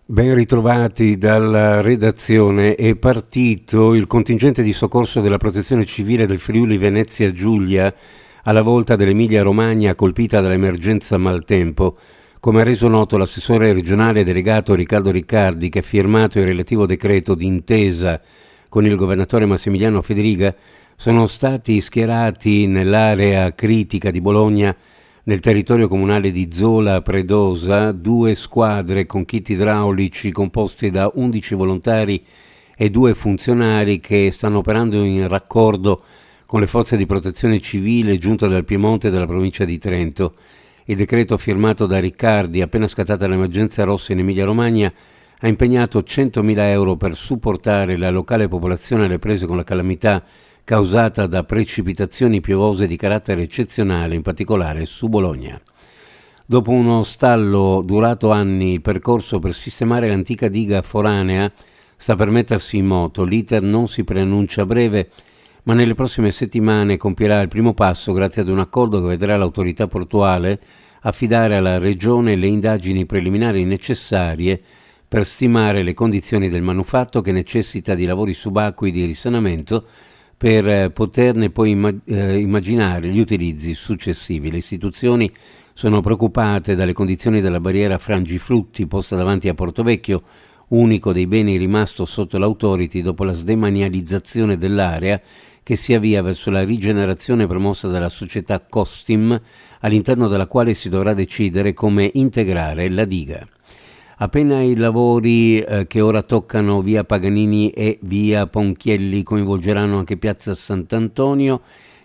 Ben ritrovati dalla redazione. È partito il contingente di soccorso della Protezione Civile del Friuli Venezia Giulia alla volta dell'Emilia-Romagna colpita dall'emergenza maltempo. Come ha reso noto l'assessore regionale delegato Riccardo Riccardi, che ha firmato il relativo decreto d'intesa con il governatore Massimiliano Federiga, sono stati schierati nell'area critica di Bologna, nel territorio comunale di Zola Predosa, 2 squadre con kit idraulici composti da 11 volontari e 2 funzionari che stanno operando in raccordo con le forze di protezione civile giunte dal Piemonte e dalla provincia di Trento. Il decreto firmato da Riccardi, appena scattata l'emergenza rossa in Emilia-Romagna, ha impegnato 100.000 euro per supportare la locale popolazione alle prese con la calamità causata da precipitazioni piovose di carattere eccezionale, in particolare su Bologna. Dopo uno stallo durato anni, percorso per sistemare l'antica diga foranea sta per mettersi in moto. L'iter non si preannuncia breve, ma nelle prossime settimane compierà il primo passo grazie ad un accordo che vedrà l'autorità portuale affidare alla Regione le indagini preliminari necessarie per stimare le condizioni del manufatto, che necessita di lavori subacquei di risanamento per poterne poi immaginare gli utilizzi successivi. Le istituzioni sono preoccupate dalle condizioni della barriera frangiflutti posta davanti a Portovecchio, unico dei beni rimasto sotto l'autority dopo la sdemanializzazione dell'area, che si avvia verso la rigenerazione promossa dalla società Costim, all'interno della quale si dovrà decidere come integrare la diga. Appena i lavori che ora toccano via Paganini e via Ponchielli coinvolgeranno anche piazza Sant'Antonio,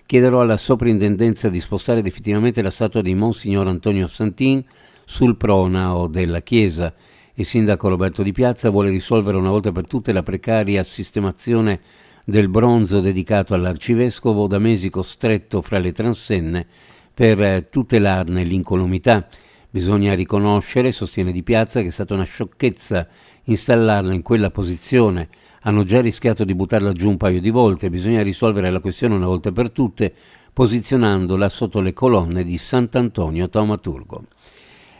chiederò alla soprintendenza di spostare definitivamente la statua di Monsignor Antonio Santin sul pronao della chiesa. Il sindaco Roberto Di Piazza vuole risolvere una volta per tutte la precaria sistemazione del bronzo dedicato all'arcivescovo, da mesi costretto fra le transenne per tutelarne l'incolumità. Bisogna riconoscere, sostiene Di Piazza, che è stata una sciocchezza installarla in quella posizione. Hanno già rischiato di buttarla giù un paio di volte. Bisogna risolvere la questione una volta per tutte, posizionandola sotto le colonne di Sant'Antonio Taumaturgo.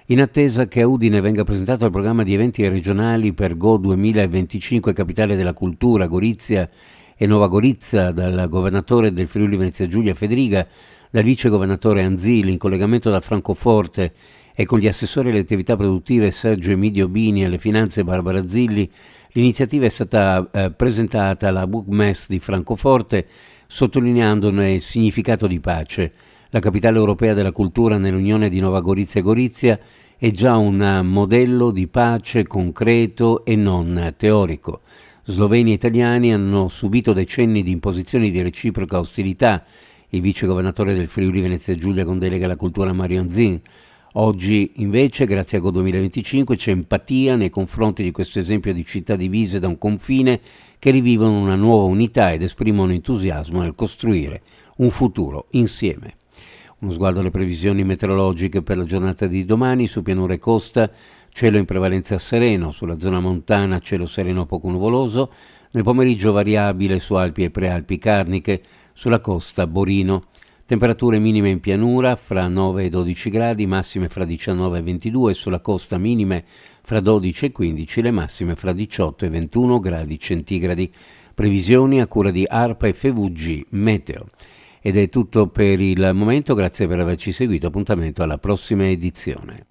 In attesa che a Udine venga presentato il programma di eventi regionali per Go 2025, Capitale della Cultura, Gorizia e Nova Gorizia, dal governatore del Friuli Venezia Giulia Federiga, dal vice governatore Anzili, in collegamento da Francoforte, e con gli assessori alle attività produttive Sergio Emidio Bini e alle finanze Barbara Zilli, l'iniziativa è stata presentata alla Bugmess di Francoforte, sottolineandone il significato di pace. La capitale europea della cultura nell'unione di Nova Gorizia e Gorizia è già un modello di pace concreto e non teorico. Sloveni e italiani hanno subito decenni di imposizioni di reciproca ostilità. Il vice governatore del Friuli Venezia Giulia con delega alla cultura Mario Anzin. Oggi invece, grazie a Go 2025, c'è empatia nei confronti di questo esempio di città divise da un confine che rivivono una nuova unità ed esprimono entusiasmo nel costruire un futuro insieme. Uno sguardo alle previsioni meteorologiche per la giornata di domani: su pianura e costa cielo in prevalenza sereno, sulla zona montana cielo sereno poco nuvoloso, nel pomeriggio variabile su Alpi e Prealpi Carniche, sulla costa Borino. Temperature minime in pianura fra 9 e 12 gradi, massime fra 19 e 22, sulla costa minime fra 12 e 15, le massime fra 18 e 21 gradi centigradi. Previsioni a cura di ARPA e FVG Meteo. Ed è tutto per il momento, grazie per averci seguito, appuntamento alla prossima edizione.